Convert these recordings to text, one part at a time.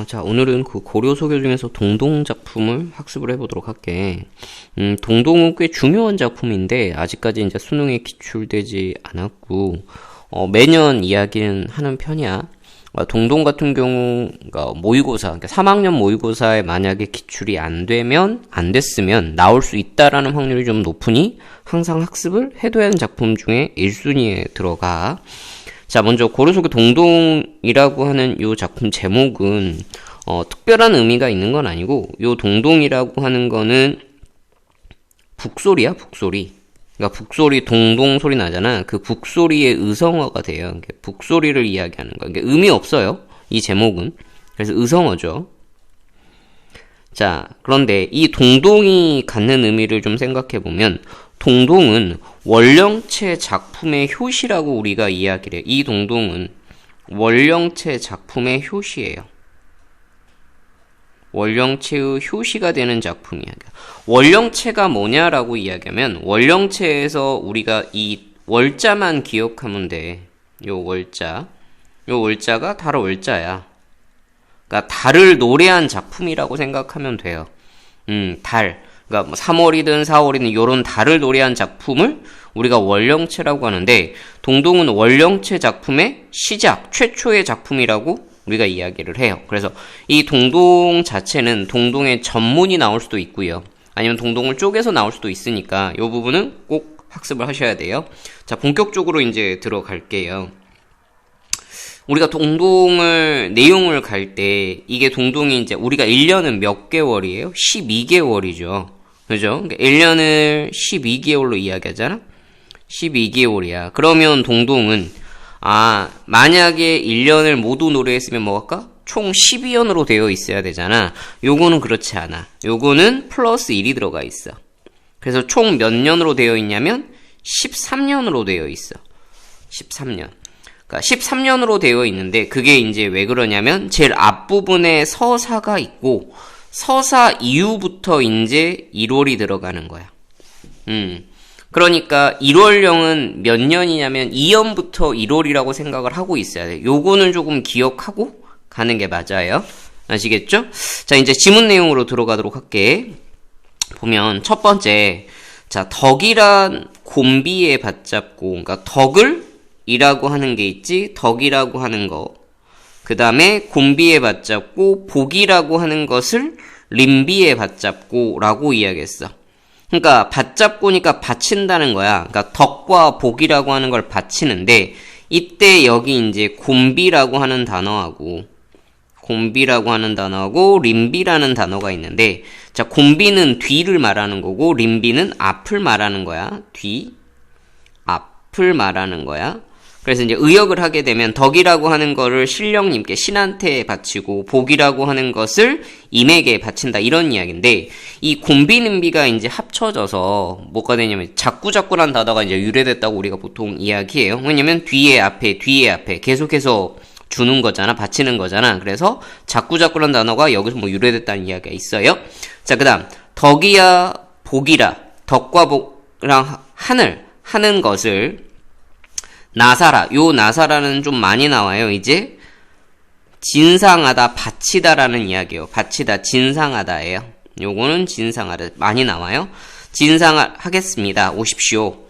자, 오늘은 그 고려 소교 중에서 동동 작품을 학습을 해보도록 할게. 동동은 꽤 중요한 작품인데, 아직까지 이제 수능에 기출되지 않았고, 매년 이야기는 하는 편이야. 동동 같은 경우, 그러니까 모의고사, 그러니까 3학년 모의고사에 만약에 기출이 안 됐으면 나올 수 있다라는 확률이 좀 높으니, 항상 학습을 해둬야 하는 작품 중에 1순위에 들어가. 자, 먼저 고려소교 동동이라고 하는 요 작품 제목은 특별한 의미가 있는 건 아니고, 요 동동이라고 하는 거는 북소리야, 북소리. 그러니까 북소리, 동동 소리 나잖아. 그 북소리의 의성어가 돼요. 북소리를 이야기하는 거야. 그러니까 의미 없어요, 이 제목은. 그래서 의성어죠. 자, 그런데 이 동동이 갖는 의미를 좀 생각해 보면, 동동은 원령체 작품의 효시라고 우리가 이야기를 해요. 이 동동은 원령체 작품의 효시예요. 원령체의 효시가 되는 작품이야. 원령체가 뭐냐라고 이야기하면, 원령체에서 우리가 이 월자만 기억하면 돼. 요 월자가 달 월자야. 그러니까 달을 노래한 작품이라고 생각하면 돼요. 달. 그러니까 3월이든 4월이든 요런 달을 노래한 작품을 우리가 원령체라고 하는데, 동동은 원령체 작품의 시작, 최초의 작품이라고 우리가 이야기를 해요. 그래서 이 동동 자체는 동동의 전문이 나올 수도 있고요. 아니면 동동을 쪼개서 나올 수도 있으니까 이 부분은 꼭 학습을 하셔야 돼요. 자, 본격적으로 이제 들어갈게요. 우리가 동동을, 내용을 갈 때, 이게 동동이 이제 우리가 1년은 몇 개월이에요? 12개월이죠. 그죠? 그러니까 1년을 12개월로 이야기하잖아? 12개월이야. 그러면 동동은, 만약에 1년을 모두 노래했으면 뭐 할까? 총 12연으로 되어 있어야 되잖아. 요거는 그렇지 않아. 요거는 플러스 1이 들어가 있어. 그래서 총 몇 년으로 되어 있냐면 13년으로 되어 있어. 13년. 그러니까 13년으로 되어 있는데, 그게 이제 왜 그러냐면 제일 앞부분에 서사가 있고, 서사 이후부터 이제 1월이 들어가는 거야. 그러니까 1월령은 몇 년이냐면 2년부터 1월이라고 생각을 하고 있어야 돼. 요거는 조금 기억하고 가는 게 맞아요. 아시겠죠? 자, 이제 지문 내용으로 들어가도록 할게. 보면 첫 번째, 자, 덕이란 곤비에 받잡고, 그러니까 덕을 이라고 하는 게 있지, 덕이라고 하는 거. 그 다음에 곤비에 받잡고, 복이라고 하는 것을 림비에 받잡고 라고 이야기했어. 그러니까 받잡고니까 받친다는 거야. 그러니까 덕과 복이라고 하는 걸 받치는데, 이때 여기 이제 곤비라고 하는 단어하고 림비라는 단어가 있는데, 자, 곤비는 뒤를 말하는 거고 림비는 앞을 말하는 거야. 앞을 말하는 거야. 그래서 이제 의역을 하게 되면 덕이라고 하는 거를 신령님께, 신한테 바치고, 복이라고 하는 것을 임에게 바친다, 이런 이야기인데, 이 곤비는비가 이제 합쳐져서 뭐가 되냐면 자꾸자꾸란 단어가 이제 유래됐다고 우리가 보통 이야기해요. 왜냐면 뒤에 앞에 계속해서 주는 거잖아, 바치는 거잖아. 그래서 자꾸자꾸란 단어가 여기서 뭐 유래됐다는 이야기가 있어요. 자, 그 다음 덕이야 복이라, 덕과 복이랑 하는 것을 나사라, 요 나사라는 좀 많이 나와요. 이제 진상하다, 바치다라는 이야기예요. 바치다, 진상하다예요. 요거는 진상하다, 많이 나와요. 진상하겠습니다, 오십시오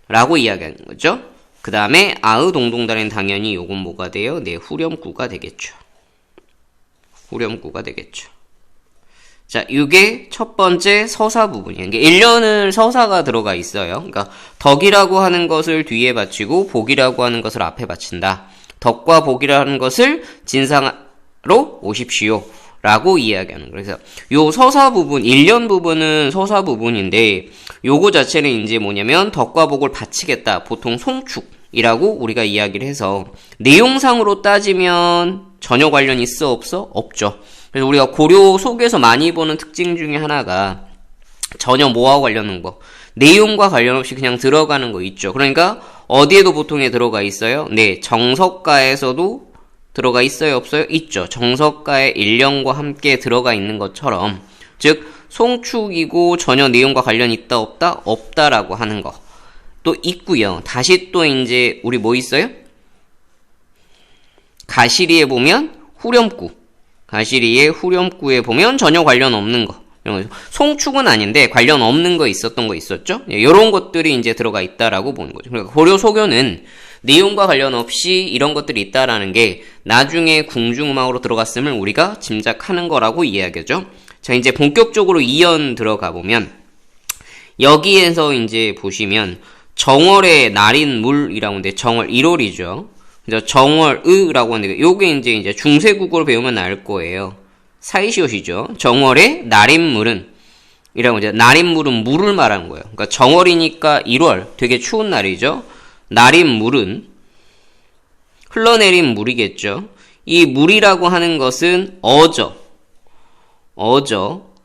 라고 이야기하는 거죠. 그 다음에 아의동동달은 당연히 요건 뭐가 돼요? 네, 후렴구가 되겠죠. 자, 이게 첫 번째 서사 부분이에요. 그러니까 1년을 서사가 들어가 있어요. 그러니까 덕이라고 하는 것을 뒤에 바치고 복이라고 하는 것을 앞에 바친다. 덕과 복이라는 것을 진상으로 오십시오 라고 이야기하는 거예요. 그래서 요 서사 부분, 1년 부분은 서사 부분인데, 요거 자체는 이제 뭐냐면 덕과 복을 바치겠다, 보통 송축이라고 우리가 이야기를 해서, 내용상으로 따지면 전혀 관련이 있어 없어? 없죠. 그래서 우리가 고려 속에서 많이 보는 특징 중에 하나가 전혀 뭐하고 관련한 거, 내용과 관련 없이 그냥 들어가는 거 있죠. 그러니까 어디에도 보통에 들어가 있어요? 네, 정석가에서도 들어가 있어요, 없어요? 있죠. 정석가의 1년과 함께 들어가 있는 것처럼, 즉 송축이고 전혀 내용과 관련이 있다 없다? 없다라고 하는 거 또 있고요. 다시 또 이제 우리 뭐 있어요? 가시리에 보면 후렴구, 가시리의 후렴구에 보면 전혀 관련 없는 거. 송축은 아닌데 관련 없는 거 있었던 거 있었죠? 이런 것들이 이제 들어가 있다라고 보는 거죠. 그러니까 고려 소교는 내용과 관련 없이 이런 것들이 있다라는 게 나중에 궁중음악으로 들어갔음을 우리가 짐작하는 거라고 이야기하죠. 자, 이제 본격적으로 2연 들어가 보면 여기에서 이제 보시면 정월의 날인 물이라고 하는데 정월 1월이죠. 정월의라고 하는데 요게 이제 중세국어를 배우면 알 거예요. 사이시옷이죠. 정월의 날인물은 이라고 이제 날인물은 물을 말하는 거예요. 그러니까 정월이니까 1월 되게 추운 날이죠. 날인물은 흘러내린 물이겠죠. 이 물이라고 하는 것은 어저,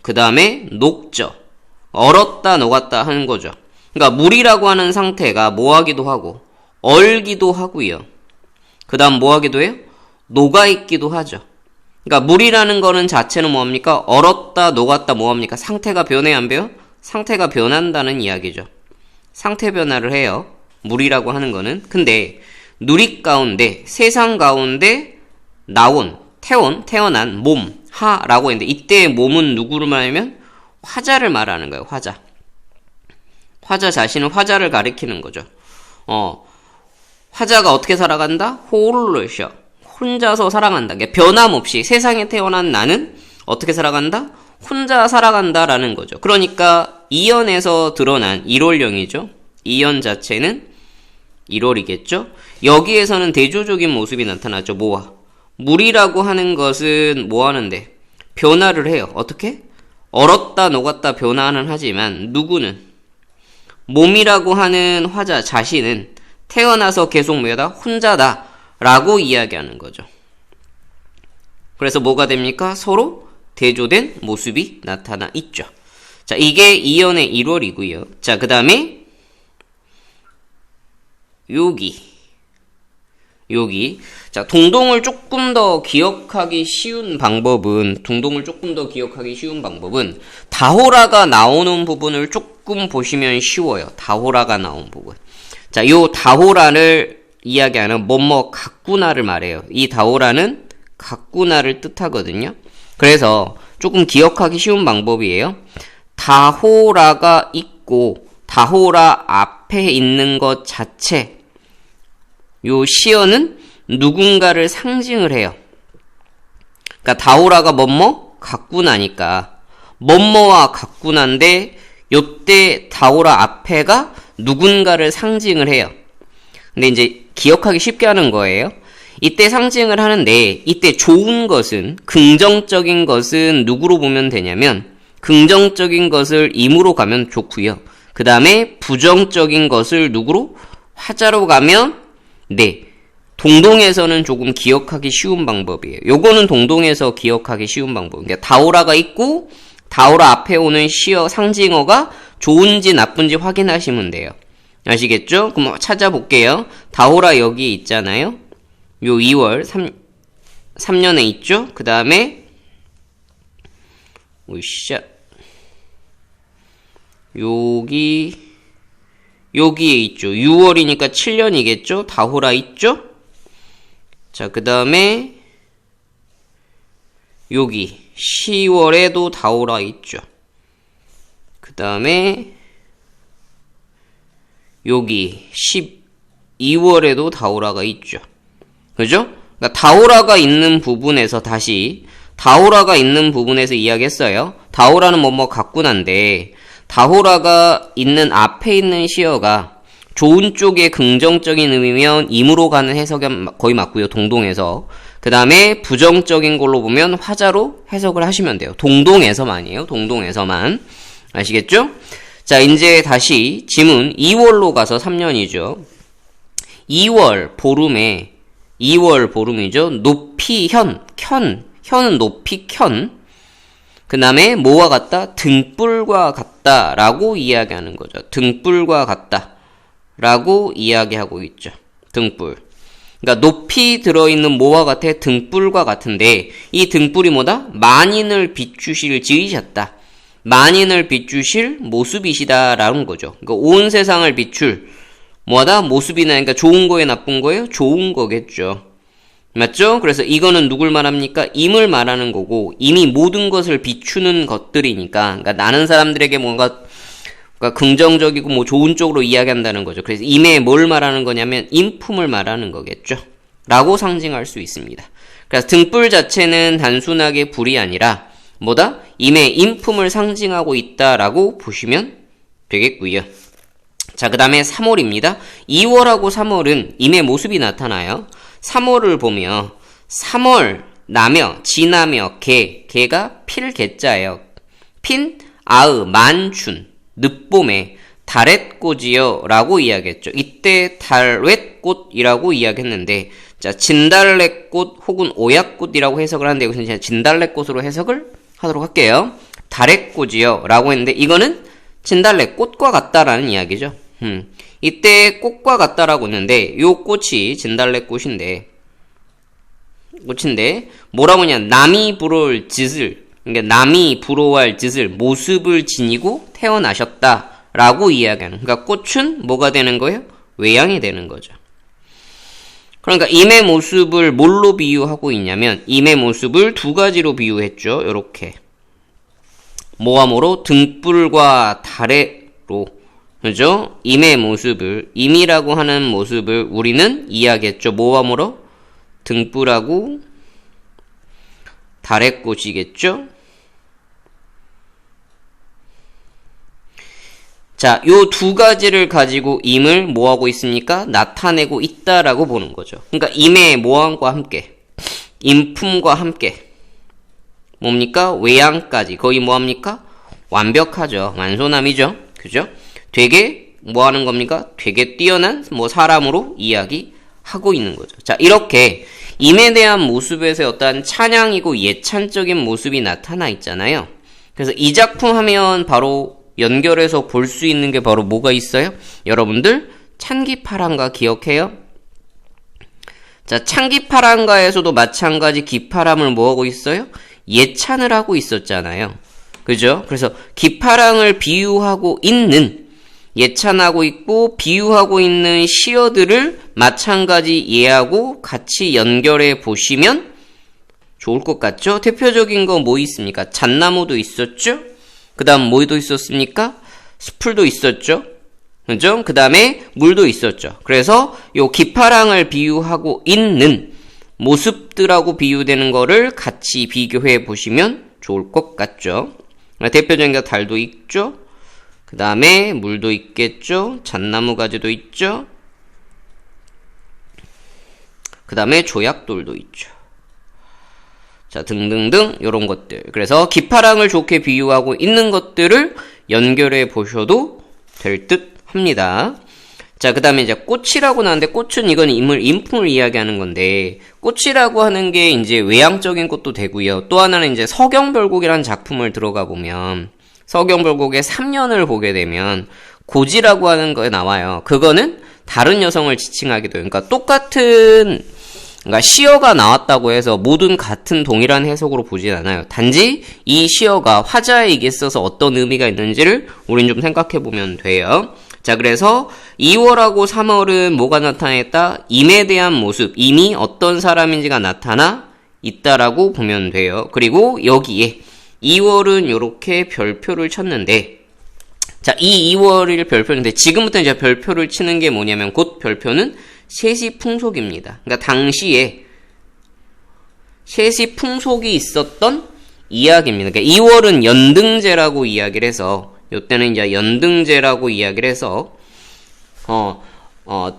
그 다음에 녹저, 얼었다 녹았다 하는 거죠. 그러니까 물이라고 하는 상태가 뭐하기도 하고 얼기도 하고요. 그 다음 뭐하기도 해요? 녹아있기도 하죠. 그러니까 물이라는 거는 자체는 뭐합니까? 얼었다 녹았다 뭐합니까? 상태가 변해 안 변해요? 상태가 변한다는 이야기죠. 상태 변화를 해요. 물이라고 하는 거는. 근데 누리 가운데 세상 가운데 태어난 몸 하라고 했는데 이때의 몸은 누구를 말하면 화자를 말하는 거예요. 화자 자신은 화자를 가리키는 거죠. 화자가 어떻게 살아간다? 홀로셔. 혼자서 살아간다. 그러니까 변함없이 세상에 태어난 나는 어떻게 살아간다? 혼자 살아간다라는 거죠. 그러니까 2연에서 드러난 1월령이죠. 2연 자체는 1월이겠죠. 여기에서는 대조적인 모습이 나타나죠. 뭐와? 물이라고 하는 것은 뭐 하는데? 변화를 해요. 어떻게? 얼었다 녹았다 변화는 하지만 누구는? 몸이라고 하는 화자 자신은 태어나서 계속 뭐다? 혼자다 라고 이야기하는 거죠. 그래서 뭐가 됩니까? 서로 대조된 모습이 나타나 있죠. 자, 이게 2연의 1월이고요. 자, 그 다음에 여기. 자, 동동을 조금 더 기억하기 쉬운 방법은 다호라가 나오는 부분을 조금 보시면 쉬워요. 다호라가 나온 부분. 자, 요 다호라를 이야기하는 뭐뭐 같구나를 말해요. 이 다호라는 같구나를 뜻하거든요. 그래서 조금 기억하기 쉬운 방법이에요. 다호라가 있고 다호라 앞에 있는 것 자체 요 시어는 누군가를 상징을 해요. 그러니까 다호라가 뭐뭐 같구나니까 뭐뭐와 같구나인데 요때 다호라 앞에가 누군가를 상징을 해요. 근데 이제 기억하기 쉽게 하는 거예요. 이때 상징을 하는데 이때 좋은 것은 긍정적인 것은 누구로 보면 되냐면 긍정적인 것을 임으로 가면 좋고요. 그 다음에 부정적인 것을 누구로? 화자로 가면 네. 동동에서는 조금 기억하기 쉬운 방법이에요. 요거는 동동에서 기억하기 쉬운 방법. 그러니까 다오라가 있고 다오라 앞에 오는 시어 상징어가 좋은지 나쁜지 확인하시면 돼요. 아시겠죠? 그럼 찾아볼게요. 다오라 여기 있잖아요. 요 2월 3년에 있죠? 그 다음에 오이샤 여기에 있죠. 6월이니까 7년이겠죠? 다호라 있죠? 자, 그 다음에 여기 10월에도 다호라 있죠. 그 다음에 여기 12월에도 다호라가 있죠. 그죠? 그러니까 다호라가 있는 부분에서 다시 다호라가 있는 부분에서 이야기했어요. 다호라는 뭐뭐 같구나인데 다호라가 있는 앞에 있는 시어가 좋은 쪽에 긍정적인 의미면 임으로 가는 해석이 거의 맞고요. 동동에서. 그 다음에 부정적인 걸로 보면 화자로 해석을 하시면 돼요. 동동에서만이에요. 동동에서만. 아시겠죠? 자, 이제 다시 지문 2월로 가서 3년이죠. 2월 보름이죠. 높이 현은 높이 그 다음에 뭐와 같다? 등불과 같다라고 이야기하는 거죠. 등불과 같다라고 이야기하고 있죠. 등불. 그러니까 높이 들어있는 뭐와 같아? 등불과 같은데 이 등불이 뭐다? 만인을 비추실 지으셨다. 만인을 비추실 모습이시다라는 거죠. 그러니까 온 세상을 비출 뭐다? 모습이나 그러니까 좋은 거에 나쁜 거예요? 좋은 거겠죠. 맞죠? 그래서 이거는 누굴 말합니까? 임을 말하는 거고, 임이 모든 것을 비추는 것들이니까, 그러니까 나는 사람들에게 뭔가 긍정적이고 뭐 좋은 쪽으로 이야기한다는 거죠. 그래서 임에 뭘 말하는 거냐면 인품을 말하는 거겠죠. 라고 상징할 수 있습니다. 그래서 등불 자체는 단순하게 불이 아니라 뭐다? 임의 인품을 상징하고 있다라고 보시면 되겠고요. 자, 그 다음에 3월입니다. 2월하고 3월은 임의 모습이 나타나요. 3월을 보면 3월, 나며, 지나며, 개가 필개자예요. 핀, 아으, 만춘, 늦봄에 달랫꽃이요 라고 이야기했죠. 이때 달랫꽃이라고 이야기했는데, 자, 진달래꽃 혹은 오약꽃이라고 해석을 하는데 여기서 제가 진달래꽃으로 해석을 하도록 할게요. 달랫꽃이요 라고 했는데 이거는 진달래꽃과 같다라는 이야기죠. 이때 꽃과 같다라고 했는데 요 꽃이 진달래꽃인데 뭐라고 하냐, 남이 부러울 짓을, 그러니까 남이 부러워할 짓을 모습을 지니고 태어나셨다라고 이야기하는, 그러니까 꽃은 뭐가 되는 거예요? 외양이 되는 거죠. 그러니까 임의 모습을 뭘로 비유하고 있냐면 임의 모습을 두 가지로 비유했죠. 요렇게 모함으로 등불과 달에로, 그죠? 임의 모습을, 임이라고 하는 모습을 우리는 이야기했죠. 모함으로 등불하고 달의 꽃이겠죠. 자, 요 두 가지를 가지고 임을 뭐하고 있습니까? 나타내고 있다라고 보는 거죠. 그러니까 임의 모함과 함께, 인품과 함께 뭡니까? 외양까지 거의 뭐합니까? 완벽하죠. 완소남이죠. 그죠? 되게 뭐하는 겁니까? 되게 뛰어난 뭐 사람으로 이야기하고 있는 거죠. 자, 이렇게 임에 대한 모습에서 어떠한 찬양이고 예찬적인 모습이 나타나 있잖아요. 그래서 이 작품 하면 바로 연결해서 볼 수 있는 게 바로 뭐가 있어요? 여러분들 찬기파랑가 기억해요? 자, 찬기파랑가에서도 마찬가지 기파람을 뭐하고 있어요? 예찬을 하고 있었잖아요. 그죠? 그래서 기파랑을 비유하고 있는, 예찬하고 있고 비유하고 있는 시어들을 마찬가지 이해하고 같이 연결해 보시면 좋을 것 같죠? 대표적인 거 뭐 있습니까? 잣나무도 있었죠? 그 다음 뭐도 있었습니까? 스풀도 있었죠? 그죠? 그 다음에 물도 있었죠. 그래서 요 기파랑을 비유하고 있는 모습들하고 비유되는 거를 같이 비교해 보시면 좋을 것 같죠? 대표적인 게 달도 있죠? 그 다음에 물도 있겠죠? 잣나무 가지도 있죠? 그 다음에 조약돌도 있죠. 자, 등등등 요런 것들. 그래서 기파랑을 좋게 비유하고 있는 것들을 연결해 보셔도 될 듯 합니다. 자, 그 다음에 이제 꽃이라고 나왔는데 꽃은 이건 인품을 이야기하는 건데 꽃이라고 하는 게 이제 외향적인 것도 되고요. 또 하나는 이제 서경별곡이라는 작품을 들어가 보면 서경별곡의 3년을 보게 되면 고지라고 하는 거에 나와요. 그거는 다른 여성을 지칭하기도 해요. 그러니까 똑같은, 그러니까 시어가 나왔다고 해서 모든 같은 동일한 해석으로 보진 않아요. 단지 이 시어가 화자에게 있어서 어떤 의미가 있는지를 우린 좀 생각해 보면 돼요. 자, 그래서 2월하고 3월은 뭐가 나타냈다? 임에 대한 모습, 임이 어떤 사람인지가 나타나 있다라고 보면 돼요. 그리고 여기에 2월은 이렇게 별표를 쳤는데, 자, 이 2월을 별표인데 지금부터 이제 별표를 치는 게 뭐냐면 곧 별표는 세시풍속입니다. 그러니까 당시에 세시풍속이 있었던 이야기입니다. 그러니까 2월은 연등제라고 이야기를 해서, 요때는 이제 연등제라고 이야기를 해서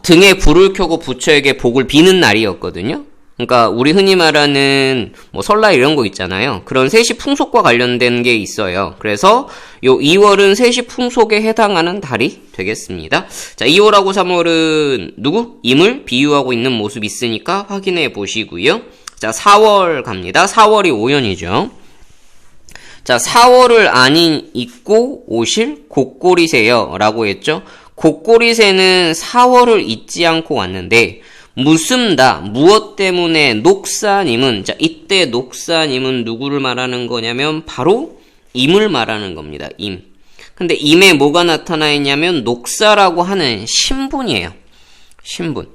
등에 불을 켜고 부처에게 복을 비는 날이었거든요. 그러니까 우리 흔히 말하는 뭐 설날 이런 거 있잖아요. 그런 세시풍속과 관련된 게 있어요. 그래서 요 2월은 세시풍속에 해당하는 달이 되겠습니다. 자, 2월하고 3월은 누구? 임을 비유하고 있는 모습이 있으니까 확인해 보시고요. 자, 4월 갑니다. 4월이 오연이죠. 자, 4월을 안 잊고 오실 곡골이세요 라고 했죠. 곡골이새는 4월을 잊지 않고 왔는데 무슨다, 무엇 때문에 녹사님은, 자, 이때 녹사님은 누구를 말하는 거냐면 바로 임을 말하는 겁니다. 임. 근데 임에 뭐가 나타나 있냐면 녹사라고 하는 신분이에요. 신분.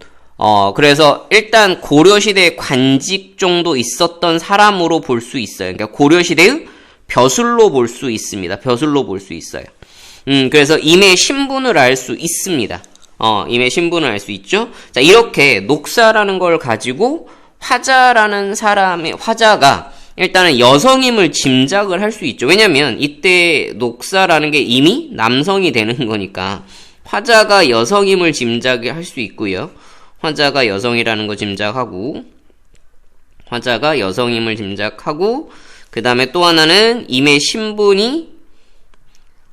그래서 일단 고려시대에 관직 정도 있었던 사람으로 볼 수 있어요. 그러니까 고려시대의 벼슬로 볼 수 있습니다. 벼슬로 볼 수 있어요. 그래서 임의 신분을 알 수 있습니다. 임의 신분을 알 수 있죠. 자, 이렇게 녹사라는 걸 가지고 화자라는 화자가 일단은 여성임을 짐작을 할 수 있죠. 왜냐면 이때 녹사라는 게 이미 남성이 되는 거니까 화자가 여성임을 짐작할 수 있고요. 화자가 여성이라는 거 짐작하고 그 다음에 또 하나는 임의 신분이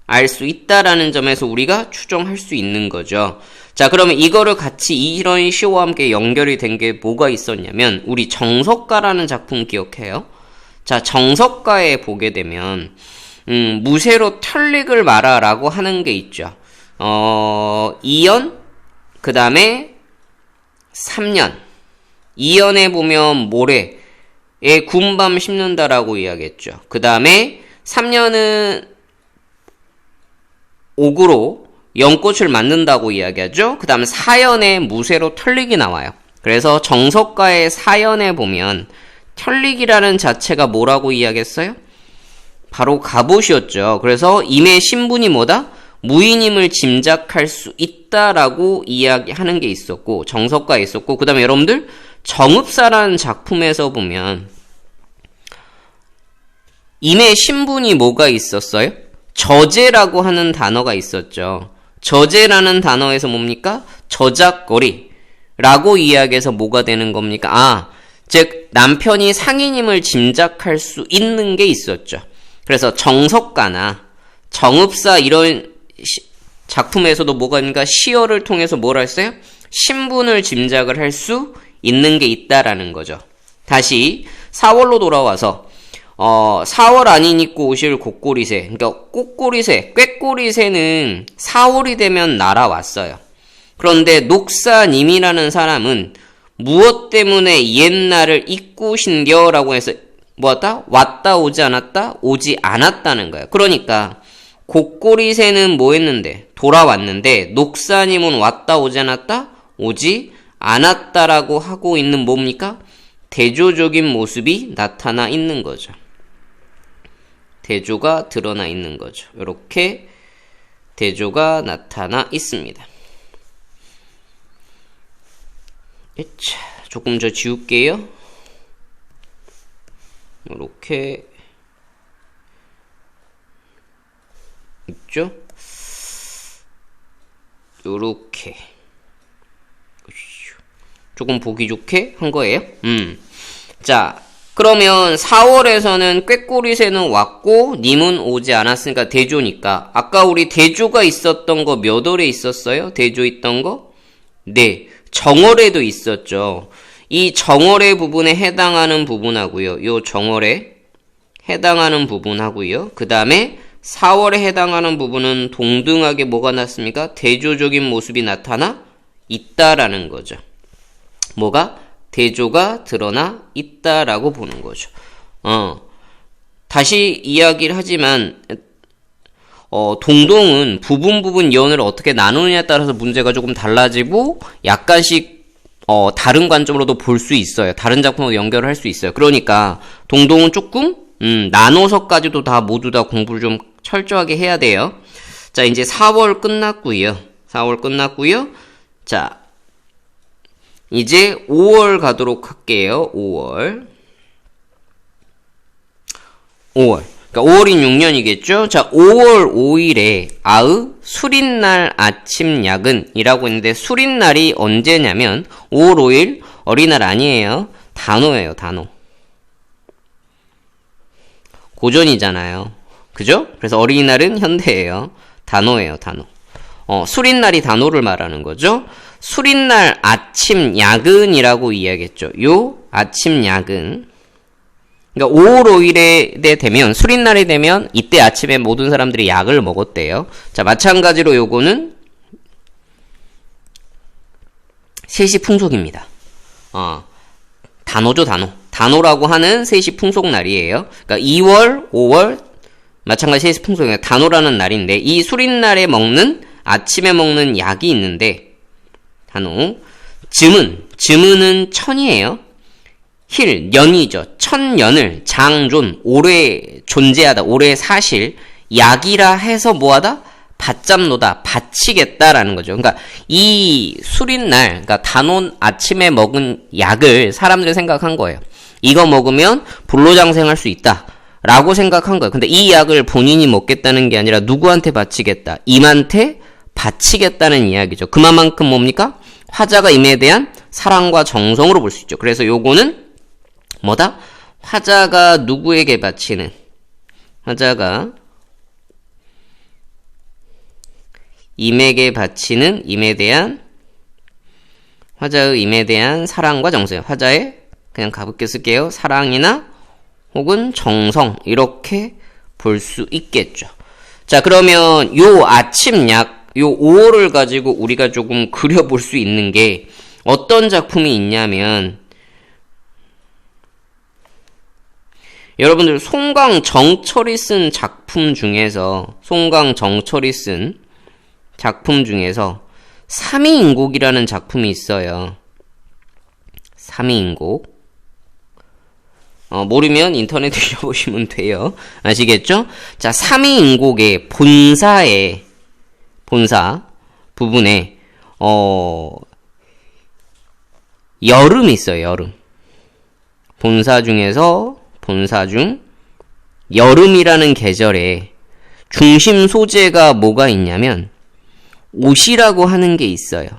알 수 있다라는 점에서 우리가 추정할 수 있는 거죠. 자, 그러면 이거를 같이 이런 시와 함께 연결이 된 게 뭐가 있었냐면 우리 정석가라는 작품 기억해요? 자, 정석가에 보게 되면 무쇠로 털릭을 말아라고 하는 게 있죠. 2연, 그 다음에 3년. 2연에 보면 모래에 구운 밤 심는다라고 이야기했죠. 그 다음에 3년은 옥으로 연꽃을 만든다고 이야기하죠. 그 다음에 4연에 무쇠로 털릭이 나와요. 그래서 정석가의 4연에 보면 털릭이라는 자체가 뭐라고 이야기했어요? 바로 갑옷이었죠. 그래서 임의 신분이 뭐다? 무인임을 짐작할 수 있다라고 이야기하는 게 있었고 정석가에 있었고 그 다음에 여러분들 정읍사라는 작품에서 보면 임의 신분이 뭐가 있었어요? 저제라고 하는 단어가 있었죠. 저제라는 단어에서 뭡니까? 저작거리라고 이야기해서 뭐가 되는 겁니까? 즉 남편이 상인임을 짐작할 수 있는 게 있었죠. 그래서 정석가나 정읍사 이런 작품에서도 뭐가 있는가? 시어를 통해서 뭘 했어요? 신분을 짐작을 할 수 있는 게 있다라는 거죠. 다시 4월로 돌아와서 4월 안인 입고 오실 곡고리새, 그러니까 꽃고리새, 꾀꼬리새는 4월이 되면 날아왔어요. 그런데 녹사님이라는 사람은 무엇 때문에 옛날을 잊고 오신겨라고 해서 뭐다? 왔다 오지 않았다? 오지 않았다는 거예요. 그러니까 곡고리새는 뭐 했는데? 돌아왔는데 녹사님은 왔다 오지 않았다? 오지 않았다라고 하고 있는 뭡니까? 대조적인 모습이 나타나 있는 거죠. 대조가 드러나 있는 거죠. 이렇게 대조가 나타나 있습니다. 자, 조금 더 지울게요. 이렇게 있죠? 요렇게 조금 보기 좋게 한 거예요. 자, 그러면 4월에서는 꾀꼬리새는 왔고 님은 오지 않았으니까 대조니까 아까 우리 대조가 있었던 거 몇 월에 있었어요? 대조 있던 거? 네, 정월에도 있었죠. 이 정월의 부분에 해당하는 부분하고요. 요 정월에 해당하는 부분하고요. 그 다음에 4월에 해당하는 부분은 동등하게 뭐가 났습니까? 대조적인 모습이 나타나 있다라는 거죠. 뭐가? 대조가 드러나 있다라고 보는 거죠. 다시 이야기를 하지만 동동은 부분 연을 어떻게 나누느냐에 따라서 문제가 조금 달라지고 약간씩 다른 관점으로도 볼 수 있어요. 다른 작품하고 연결을 할 수 있어요. 그러니까 동동은 조금 나눠서까지도 다 모두 다 공부를 좀 철저하게 해야 돼요. 자, 이제 4월 끝났고요. 4월 끝났고요. 자, 이제 5월 가도록 할게요. 5월. 그러니까 5월이 6년이겠죠? 자, 5월 5일에 수린날 아침 야근이라고 했는데 수린날이 언제냐면 5월 5일 어린날 아니에요. 단오예요, 단오. 고전이잖아요. 그죠? 그래서 어린이날은 현대예요. 단오예요, 단오. 수린날이 단오를 말하는 거죠. 수린날 아침 야근이라고 이야기했죠. 요 아침 야근. 그러니까 5월 5일에 되면 수린날이 되면 이때 아침에 모든 사람들이 약을 먹었대요. 자, 마찬가지로 요거는 세시 풍속입니다. 단오죠, 단오. 단오라고 하는 세시 풍속 날이에요. 그러니까 2월, 5월 마찬가지 세시 풍속이에요. 단오라는 날인데 이 수린날에 먹는 아침에 먹는 약이 있는데 단오. 즈문은 천이에요. 힐, 년이죠. 천년을 장존, 오래 존재하다, 오래 사실, 약이라 해서 뭐하다? 받잡노다, 바치겠다라는 거죠. 그러니까 이 술인날, 그러니까 단온 아침에 먹은 약을 사람들이 생각한 거예요. 이거 먹으면 불로장생할 수 있다 라고 생각한 거예요. 근데 이 약을 본인이 먹겠다는 게 아니라 누구한테 바치겠다? 임한테 바치겠다는 이야기죠. 그만큼 뭡니까? 화자가 임에 대한 사랑과 정성으로 볼 수 있죠. 그래서 요거는 뭐다? 화자가 누구에게 바치는, 화자가 임에게 바치는 임에 대한, 화자의 임에 대한 사랑과 정성. 화자의, 그냥 가볍게 쓸게요. 사랑이나 혹은 정성, 이렇게 볼 수 있겠죠. 자, 그러면 요 아침약, 요 5월을 가지고 우리가 조금 그려볼 수 있는 게 어떤 작품이 있냐면, 여러분들 송강정철이 쓴 작품 중에서, 송강정철이 쓴 작품 중에서 삼위인곡이라는 작품이 있어요. 삼위인곡. 모르면 인터넷 뒤져보시면 돼요. 아시겠죠? 자, 삼위인곡의 본사 부분에 여름이 있어요. 여름. 본사 중 여름이라는 계절에 중심 소재가 뭐가 있냐면 옷이라고 하는 게 있어요.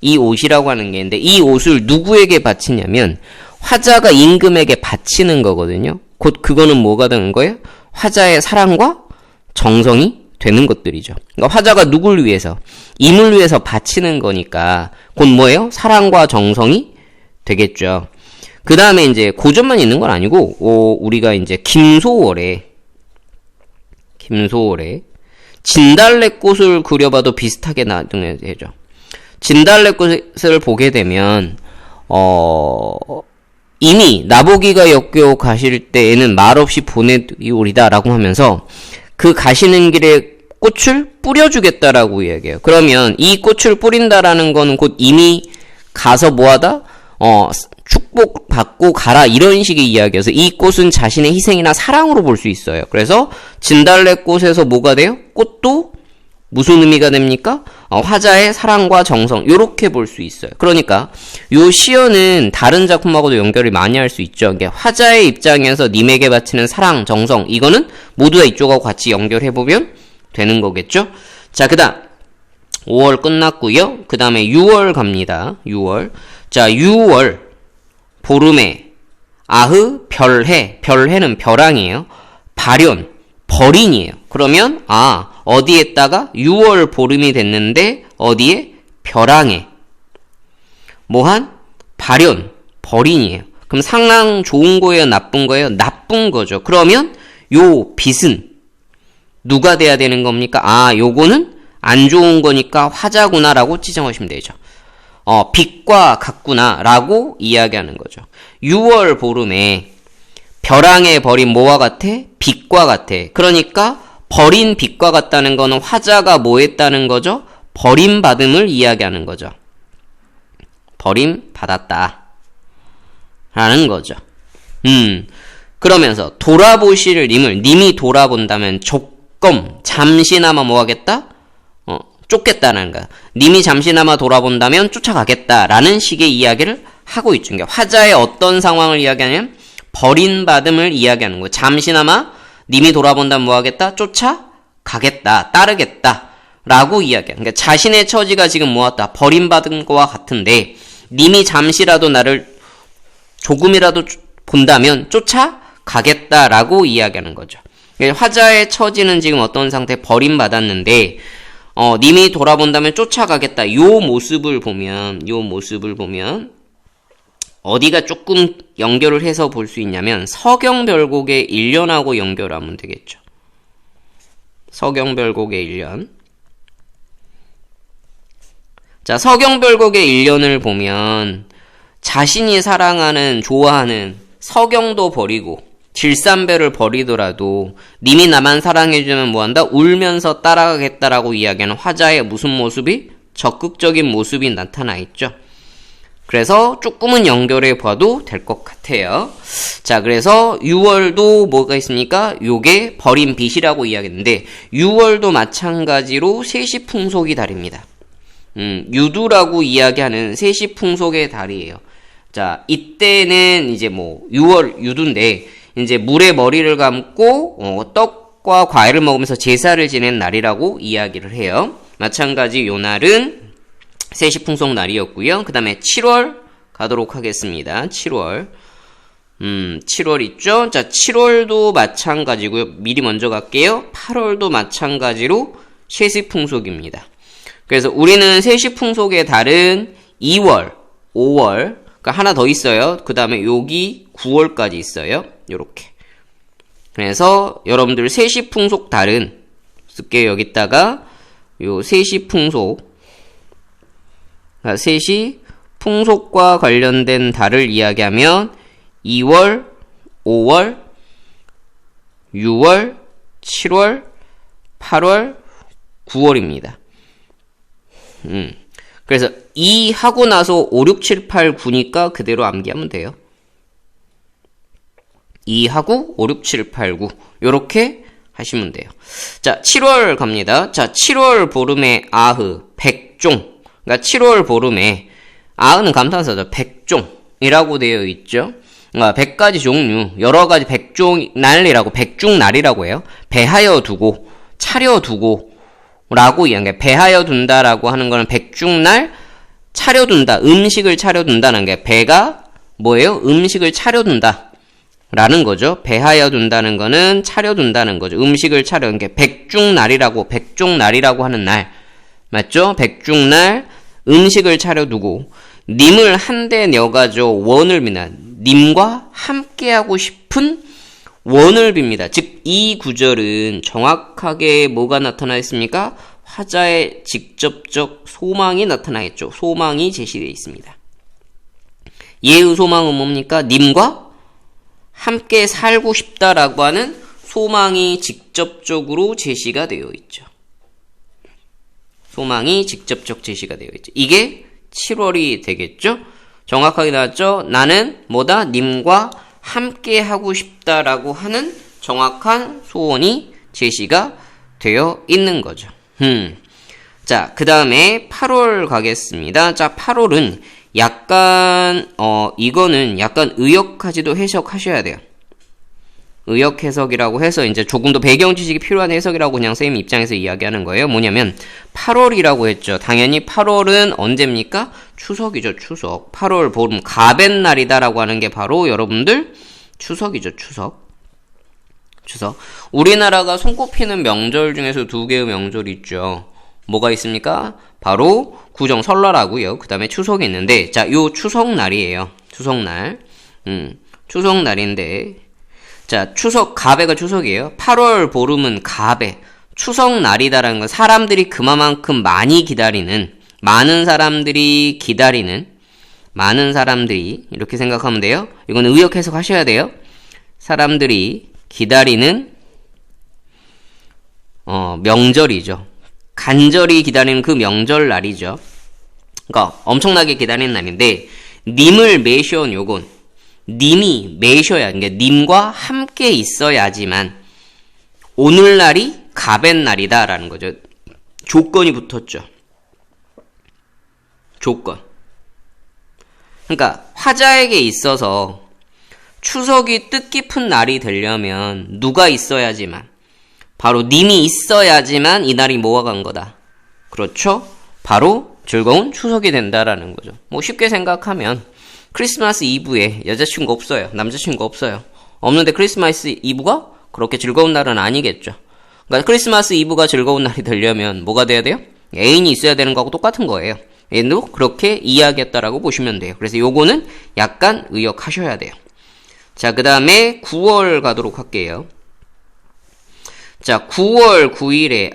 이 옷이라고 하는 게 있는데 이 옷을 누구에게 바치냐면 화자가 임금에게 바치는 거거든요. 곧 그거는 뭐가 되는 거예요? 화자의 사랑과 정성이 되는 것들이죠. 그러니까 화자가 누굴 위해서? 임을 위해서 바치는 거니까 곧 뭐예요? 사랑과 정성이 되겠죠. 그 다음에 이제 고전만 있는 건 아니고 우리가 이제 김소월의 진달래꽃을 그려봐도 비슷하게 나타내죠. 진달래꽃을 보게 되면 이미 나보기가 역겨워 가실 때에는 말없이 보내오리다라고 하면서 그 가시는 길에 꽃을 뿌려주겠다라고 이야기해요. 그러면 이 꽃을 뿌린다라는 거는 곧 이미 가서 뭐하다? 축복받고 가라, 이런 식의 이야기여서 이 꽃은 자신의 희생이나 사랑으로 볼 수 있어요. 그래서 진달래꽃에서 뭐가 돼요? 꽃도 무슨 의미가 됩니까? 화자의 사랑과 정성, 요렇게 볼 수 있어요. 그러니까 요 시어는 다른 작품하고도 연결을 많이 할 수 있죠. 이게 화자의 입장에서 님에게 바치는 사랑, 정성, 이거는 모두 다 이쪽하고 같이 연결해보면 되는 거겠죠. 자, 그 다음 5월 끝났고요. 그 다음에 6월 갑니다. 6월. 자, 6월 보름에 아흐 별해, 별해는 벼랑이에요. 발현, 벌인이에요. 그러면 어디에다가 6월 보름이 됐는데 어디에? 벼랑에 뭐한? 발현, 벌인이에요. 그럼 상황 좋은 거예요? 나쁜 거예요? 나쁜 거죠. 그러면 요 빛은 누가 돼야 되는 겁니까? 요거는 안 좋은 거니까 화자구나라고 지정하시면 되죠. 빛과 같구나라고 이야기하는 거죠. 6월 보름에 벼랑에 버린 뭐와 같아? 빛과 같아. 그러니까 버린 빛과 같다는 거는 화자가 뭐 했다는 거죠? 버림받음을 이야기하는 거죠. 버림받았다 라는 거죠. 그러면서 돌아보실 님이 돌아본다면 조금 잠시나마 뭐 하겠다? 쫓겠다는 거야. 님이 잠시나마 돌아본다면 쫓아가겠다라는 식의 이야기를 하고 있죠. 그러니까 화자의 어떤 상황을 이야기하냐면 버림받음을 이야기하는 거예요. 잠시나마 님이 돌아본다면 뭐 하겠다? 쫓아가겠다, 따르겠다 라고 이야기하는 거예요. 그러니까 자신의 처지가 지금 뭐였다? 버림받은 거와 같은데 님이 잠시라도 나를 조금이라도 본다면 쫓아가겠다라고 이야기하는 거죠. 그러니까 화자의 처지는 지금 어떤 상태? 버림받았는데 님이 돌아본다면 쫓아가겠다. 요 모습을 보면 어디가 조금 연결을 해서 볼 수 있냐면 서경별곡의 일련하고 연결하면 되겠죠. 서경별곡의 일련. 자, 서경별곡의 일련을 보면 자신이 사랑하는, 좋아하는 서경도 버리고 질산배를 버리더라도 님이 나만 사랑해주면 뭐한다? 울면서 따라가겠다라고 이야기하는 화자의 무슨 모습이? 적극적인 모습이 나타나 있죠. 그래서 조금은 연결해 봐도 될 것 같아요. 자, 그래서 6월도 뭐가 있습니까? 요게 버린 빚이라고 이야기했는데 6월도 마찬가지로 세시풍속이 달입니다. 유두라고 이야기하는 세시풍속의 달이에요. 자, 이때는 이제 뭐 6월 유두인데 이제 물에 머리를 감고 떡과 과일을 먹으면서 제사를 지낸 날이라고 이야기를 해요. 마찬가지 요 날은 세시풍속 날이었고요. 그 다음에 7월 가도록 하겠습니다. 7월 7월 있죠? 자, 7월도 마찬가지고요. 미리 먼저 갈게요. 8월도 마찬가지로 세시풍속입니다. 그래서 우리는 세시풍속의 달은 2월, 5월, 그러니까 하나 더 있어요. 그 다음에 여기 9월까지 있어요. 요렇게. 그래서 여러분들 세시풍속 달은 쓸게요. 여기다가 요 세시풍속, 세시풍속과 관련된 달을 이야기하면 2월, 5월, 6월, 7월, 8월, 9월입니다. 그래서 2 하고 나서 5, 6, 7, 8, 9니까 그대로 암기하면 돼요. 2 하고 5, 6, 7, 8, 9 요렇게 하시면 돼요. 자, 7월 갑니다. 자, 7월 보름에 아흐, 백종. 그러니까 7월 보름에 아흐는 감탄사죠. 백종이라고 되어 있죠. 그러니까 100가지 종류, 여러 가지 백종날이라고, 백중날이라고 해요. 배하여 두고, 차려 두고 라고 이야기해요. 배하여 둔다라고 하는 거는 백중날, 차려둔다, 음식을 차려둔다는 게, 배가 뭐예요? 음식을 차려둔다 라는 거죠. 배하여 둔다는 거는 차려둔다는 거죠. 음식을 차려둔 게 백중날이라고, 백종날이라고 하는 날 맞죠? 백중날 음식을 차려두고 님을 한데 내어가죠. 원을 비나 님과 함께하고 싶은 원을 빕니다. 즉 이 구절은 정확하게 뭐가 나타나 있습니까? 화자의 직접적 소망이 나타나 있죠. 소망이 제시되어 있습니다. 얘의 소망은 뭡니까? 님과 함께 살고 싶다라고 하는 소망이 직접적으로 제시가 되어 있죠. 소망이 직접적 제시가 되어 있죠. 이게 7월이 되겠죠? 정확하게 나왔죠? 나는 뭐다? 님과 함께 하고 싶다라고 하는 정확한 소원이 제시가 되어 있는 거죠. 자, 그 다음에 8월 가겠습니다. 자, 8월은 약간 이거는 약간 의역까지도 해석하셔야 돼요. 의역 해석이라고 해서 이제 조금 더 배경 지식이 필요한 해석이라고 그냥 쌤 입장에서 이야기하는 거예요. 뭐냐면 8월이라고 했죠. 당연히 8월은 언제입니까? 추석이죠. 추석. 8월 보름 가벤날이다라고 하는 게 바로 여러분들 추석이죠. 추석. 우리나라가 손꼽히는 명절 중에서 두 개의 명절이 있죠. 뭐가 있습니까? 바로 구정 설날하고요. 그 다음에 추석이 있는데, 자, 요 추석날이에요. 추석날. 추석날인데, 자, 추석, 가배가 추석이에요. 8월 보름은 가배. 추석날이다라는 건 사람들이 그만큼 많이 기다리는, 많은 사람들이 이렇게 생각하면 돼요. 이건 의역 해석 하셔야 돼요. 사람들이 기다리는 명절이죠. 간절히 기다리는 그 명절날이죠. 그러니까 엄청나게 기다리는 날인데 님을 매셔온 요건 님이 매셔야, 그러니까 님과 함께 있어야지만 오늘날이 가벤날이다라는 거죠. 조건이 붙었죠. 조건. 그러니까 화자에게 있어서 추석이 뜻깊은 날이 되려면 누가 있어야지만, 바로 님이 있어야지만 이 날이 모아간 거다. 그렇죠? 바로 즐거운 추석이 된다라는 거죠. 뭐 쉽게 생각하면 크리스마스 이브에 여자친구 없어요. 남자친구 없어요. 없는데 크리스마스 이브가 그렇게 즐거운 날은 아니겠죠. 그러니까 크리스마스 이브가 즐거운 날이 되려면 뭐가 돼야 돼요? 애인이 있어야 되는 거하고 똑같은 거예요. 얘도 그렇게 이야기했다라고 보시면 돼요. 그래서 요거는 약간 의역하셔야 돼요. 자, 그 다음에 9월 가도록 할게요. 자, 9월 9일에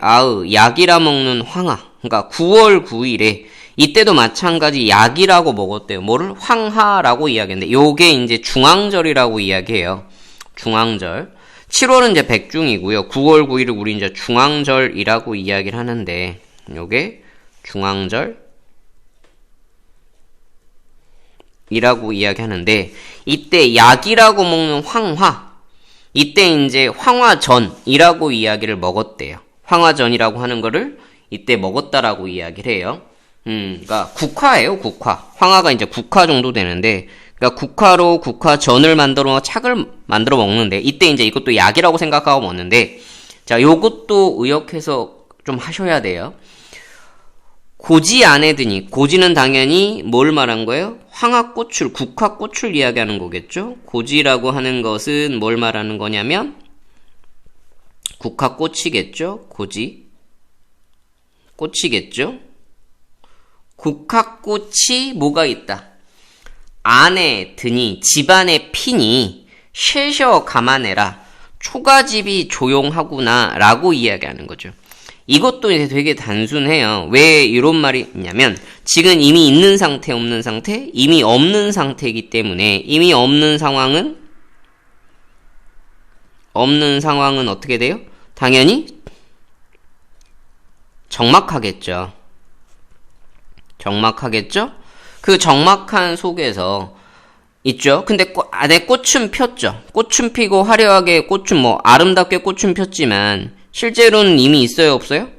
약이라 먹는 황하. 그러니까 9월 9일에 이때도 마찬가지 약이라고 먹었대요. 뭐를? 황하라고 이야기했는데 요게 이제 중앙절이라고 이야기해요. 중앙절. 7월은 이제 백중이고요. 9월 9일을 우리 이제 중앙절이라고 이야기를 하는데 요게 중앙절. 이라고 이야기하는데, 이때 약이라고 먹는 황화, 이때 이제 황화전이라고 이야기를 먹었대요. 황화전이라고 하는 거를 이때 먹었다라고 이야기를 해요. 그러니까 국화예요, 국화. 황화가 이제 국화 정도 되는데, 그러니까 국화로 국화전을 만들어 착을 만들어 먹는데, 이때 이제 이것도 약이라고 생각하고 먹는데, 자, 요것도 의역해서 좀 하셔야 돼요. 고지 안에 드니, 고지는 당연히 뭘 말한 거예요? 황화꽃을, 국화꽃을 이야기하는 거겠죠? 고지라고 하는 것은 뭘 말하는 거냐면, 국화꽃이겠죠? 고지. 꽃이겠죠? 국화꽃이 뭐가 있다? 안에 드니, 집안에 피니, 쉐셔 감아내라. 초가집이 조용하구나, 라고 이야기하는 거죠. 이것도 이제 되게 단순해요. 왜 이런 말이 있냐면, 지금 이미 있는 상태, 없는 상태? 이미 없는 상태이기 때문에, 이미 없는 상황은 어떻게 돼요? 당연히 적막하겠죠. 적막하겠죠? 그 적막한 속에서 있죠? 근데 안에 꽃은 폈죠. 꽃은 피고 화려하게 꽃은 아름답게 꽃은 폈지만 실제로는 이미 있어요, 없어요?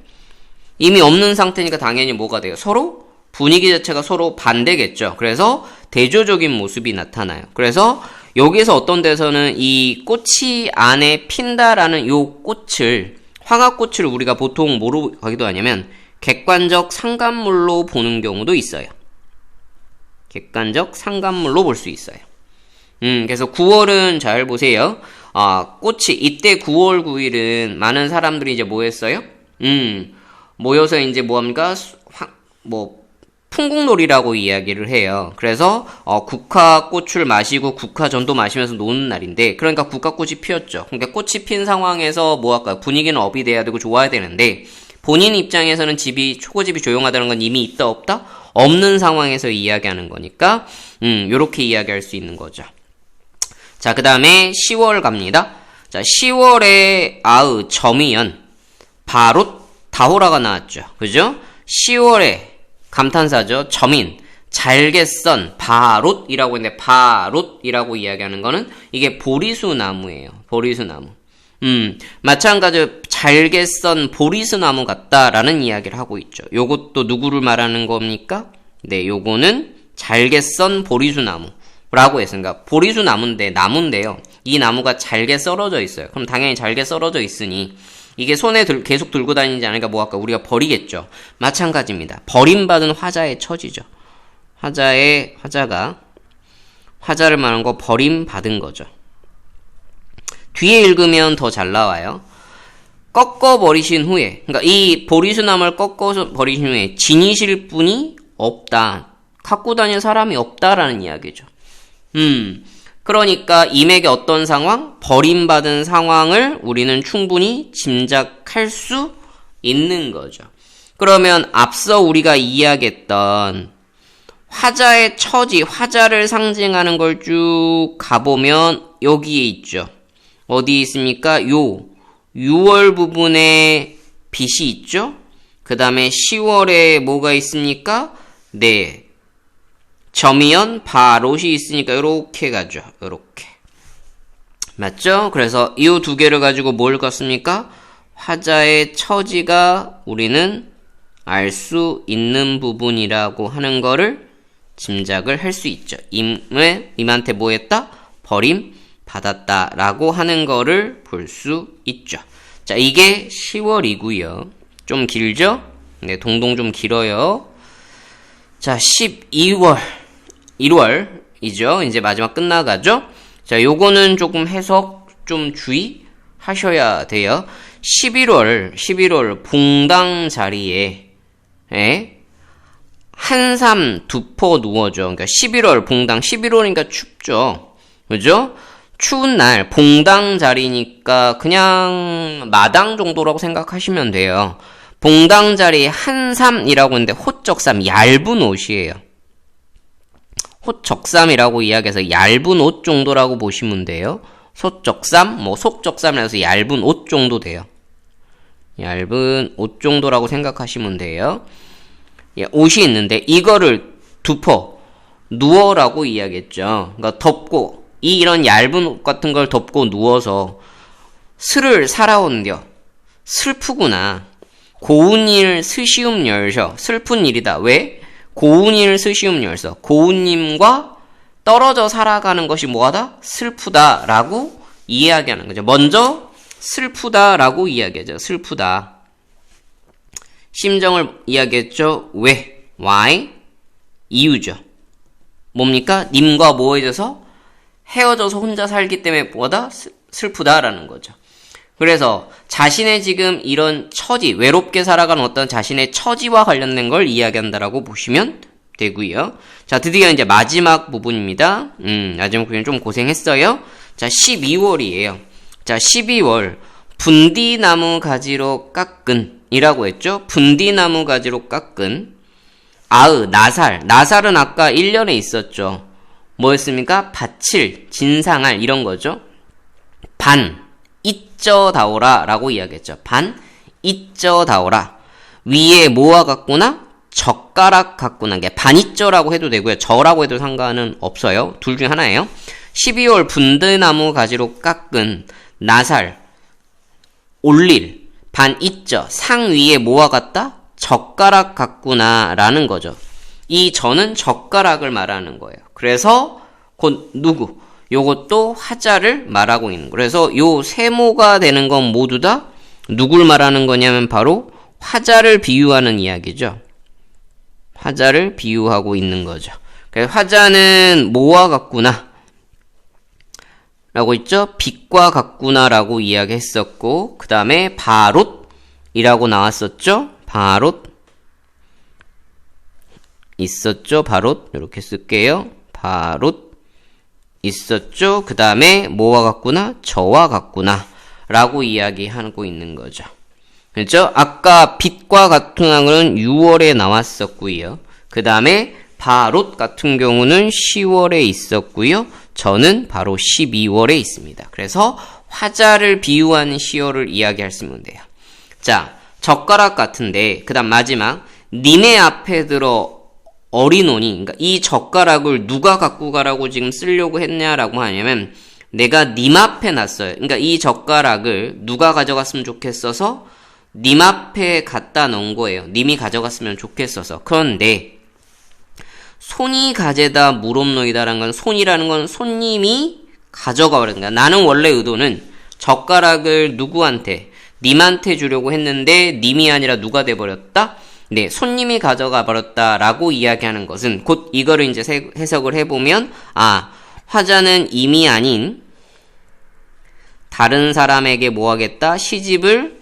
이미 없는 상태니까 당연히 뭐가 돼요? 서로 분위기 자체가 서로 반대겠죠. 그래서 대조적인 모습이 나타나요. 그래서 여기서 어떤 데서는 이 꽃이 안에 핀다라는 요 꽃을, 황화꽃을 우리가 보통 뭐로 가기도 하냐면 객관적 상간물로 보는 경우도 있어요. 객관적 상간물로 볼 수 있어요. 그래서 9월은 잘 보세요. 꽃이, 이때 9월 9일은 많은 사람들이 이제 뭐 했어요? 모여서 이제 뭐합니까? 풍국놀이라고 이야기를 해요. 그래서, 국화꽃을 마시고 국화전도 마시면서 노는 날인데, 그러니까 국화꽃이 피었죠. 그러니까 꽃이 핀 상황에서 뭐 할까요? 분위기는 업이 돼야 되고 좋아야 되는데, 본인 입장에서는 초고집이 조용하다는 건 이미 있다, 없다? 없는 상황에서 이야기하는 거니까, 요렇게 이야기할 수 있는 거죠. 자, 그 다음에 10월 갑니다. 자, 10월에 점이연, 바롯, 다호라가 나왔죠. 그죠? 10월에 감탄사죠. 점인, 잘게썬, 바롯이라고 했는데, 바롯이라고 이야기하는 거는 이게 보리수 나무예요. 보리수 나무. 마찬가지로 잘게썬 보리수 나무 같다라는 이야기를 하고 있죠. 요것도 누구를 말하는 겁니까? 네, 요거는 잘게썬 보리수 나무라고 했으니까, 보리수 나무인데요. 이 나무가 잘게 썰어져 있어요. 그럼 당연히 잘게 썰어져 있으니, 이게 손에 계속 들고 다니지 않으니까 뭐 아까 우리가 버리겠죠. 마찬가지입니다. 버림받은 화자의 처지죠. 화자를 말하는 거 버림받은 거죠. 뒤에 읽으면 더 잘 나와요. 꺾어버리신 후에, 그러니까 이 보리수나무를 꺾어서 버리신 후에 지니실 분이 없다. 갖고 다니는 사람이 없다라는 이야기죠. 그러니까 임에게 어떤 상황? 버림받은 상황을 우리는 충분히 짐작할 수 있는 거죠. 그러면 앞서 우리가 이야기했던 화자의 처지, 화자를 상징하는 걸 쭉 가보면 여기에 있죠. 어디에 있습니까? 6월 부분에 빛이 있죠? 그 다음에 10월에 뭐가 있습니까? 네. 점이연, 바롯이 있으니까 요렇게 가죠. 요렇게. 맞죠? 그래서 이 두 개를 가지고 뭘 걷습니까? 화자의 처지가 우리는 알 수 있는 부분이라고 하는 거를 짐작을 할 수 있죠. 임한테 뭐 했다? 버림 받았다 라고 하는 거를 볼 수 있죠. 자, 이게 10월이고요. 좀 길죠? 네, 동동 좀 길어요. 자, 12월, 1월이죠. 이제 마지막 끝나가죠? 자, 요거는 조금 해석 좀 주의하셔야 돼요. 11월 봉당 자리에, 한삼 두포 누워죠. 그러니까 11월 봉당, 11월이니까 춥죠. 그죠? 추운 날, 봉당 자리니까 그냥 마당 정도라고 생각하시면 돼요. 봉당 자리에 한삼이라고 했는데 호적삼, 얇은 옷이에요. 호적삼이라고 이야기해서 얇은 옷 정도라고 보시면 돼요. 소적삼, 속적삼이라서 얇은 옷 정도 돼요. 얇은 옷 정도라고 생각하시면 돼요. 옷이 있는데 이거를 두포, 누워라고 이야기했죠. 그러니까 덮고, 이런 얇은 옷 같은 걸 덮고 누워서 슬을 살아온겨. 슬프구나. 고운 일 스시움 열셔. 슬픈 일이다. 왜? 고운 일 스시움 열서. 고운님과 떨어져 살아가는 것이 뭐하다? 슬프다라고 이야기하는 거죠. 먼저 슬프다라고 이야기하죠. 슬프다. 심정을 이야기했죠. 왜? Why? 이유죠. 뭡니까? 님과 뭐해져서? 헤어져서 혼자 살기 때문에 뭐다? 슬프다라는 거죠. 그래서 자신의 지금 이런 처지, 외롭게 살아가는 어떤 자신의 처지와 관련된 걸 이야기한다라고 보시면 되고요. 자, 드디어 이제 마지막 부분입니다. 마지막 부분 좀 고생했어요. 자, 12월이에요. 자, 12월 분디나무 가지로 깎은 이라고 했죠. 분디나무 가지로 깎은 나살. 나살은 아까 1년에 있었죠. 뭐였습니까? 바칠, 진상할 이런 거죠. 반, 잊저다오라 라고 이야기했죠. 반, 잊저다오라. 위에 뭐와 같구나? 젓가락 같구나. 이게 반이쩌라고 해도 되고요. 저라고 해도 상관은 없어요. 둘 중 하나예요. 12월 분드나무 가지로 깎은 나살, 올릴, 반이쩌, 상 위에 뭐와 같다? 젓가락 같구나 라는 거죠. 이 저는 젓가락을 말하는 거예요. 그래서 곧 누구? 요것도 화자를 말하고 있는 거예요. 그래서 요 세모가 되는 건 모두 다 누굴 말하는 거냐면 바로 화자를 비유하는 이야기죠. 화자를 비유하고 있는 거죠. 그래서 화자는 뭐와 같구나 라고 있죠. 빛과 같구나 라고 이야기했었고, 그 다음에 바롯이라고 나왔었죠. 바롯 있었죠. 바롯 이렇게 쓸게요. 바롯 있었죠. 그 다음에 뭐와 같구나? 저와 같구나 라고 이야기하고 있는 거죠. 그렇죠? 아까 빛과 같은 항은 6월에 나왔었고요. 그 다음에 바롯 같은 경우는 10월에 있었고요. 저는 바로 12월에 있습니다. 그래서 화자를 비유한 시어를 이야기할 수 있는 돼요. 자, 젓가락 같은데 그 다음 마지막 니네 앞에 들어 어린오니, 그러니까 이 젓가락을 누가 갖고 가라고 지금 쓰려고 했냐라고 하냐면 내가 님 앞에 놨어요. 그러니까 이 젓가락을 누가 가져갔으면 좋겠어서 님 앞에 갖다 놓은 거예요. 님이 가져갔으면 좋겠어서. 그런데 손이 가재다 무롭노이다라는 건, 손이라는 건 손님이 가져가 버린다. 나는 원래 의도는 젓가락을 누구한테? 님한테 주려고 했는데 님이 아니라 누가 돼버렸다? 네, 손님이 가져가 버렸다라고 이야기하는 것은 곧 이거를 이제 해석을 해보면, 화자는 임이 아닌 다른 사람에게 뭐 하겠다? 시집을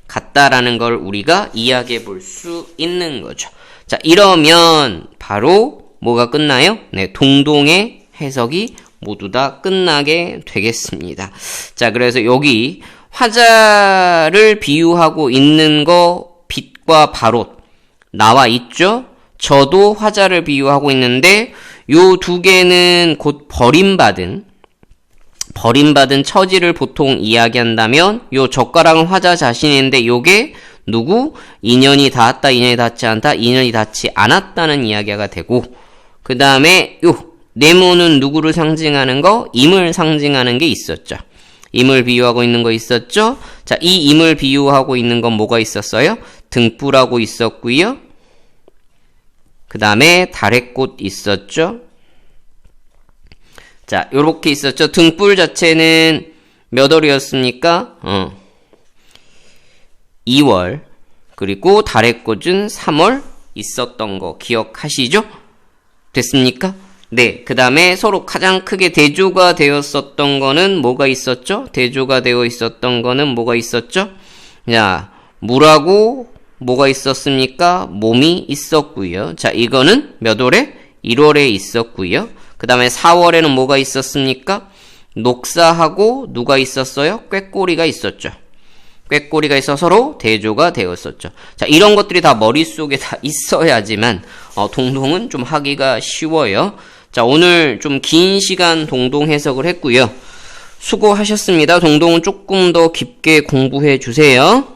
갔다라는 걸 우리가 이야기해 볼 수 있는 거죠. 자, 이러면 바로 뭐가 끝나요? 네, 동동의 해석이 모두 다 끝나게 되겠습니다. 자, 그래서 여기 화자를 비유하고 있는 거 빛과 바롯 나와 있죠? 저도 화자를 비유하고 있는데 요 두 개는 곧 버림받은 처지를 보통 이야기한다면 요 젓가락은 화자 자신인데 요게 누구? 인연이 닿았다, 인연이 닿지 않다, 인연이 닿지 않았다는 이야기가 되고, 그 다음에 요 네모는 누구를 상징하는 거? 임을 상징하는 게 있었죠. 임을 비유하고 있는 거 있었죠? 자, 이 임을 비유하고 있는 건 뭐가 있었어요? 등불하고 있었고요. 그 다음에 달의 꽃 있었죠? 자, 요렇게 있었죠. 등불 자체는 몇 월이었습니까? 2월. 그리고 달의 꽃은 3월 있었던 거 기억하시죠? 됐습니까? 네. 그 다음에 서로 가장 크게 대조가 되었었던 거는 뭐가 있었죠? 대조가 되어 있었던 거는 뭐가 있었죠? 자, 물하고 뭐가 있었습니까? 몸이 있었고요. 자, 이거는 몇 월에? 1월에 있었고요. 그 다음에 4월에는 뭐가 있었습니까? 녹사하고 누가 있었어요? 꾀꼬리가 있었죠. 꾀꼬리가 있어 서로 대조가 되었었죠. 자, 이런 것들이 다 머릿속에 다 있어야지만 동동은 좀 하기가 쉬워요. 자, 오늘 좀 긴 시간 동동 해석을 했고요. 수고하셨습니다. 동동은 조금 더 깊게 공부해 주세요.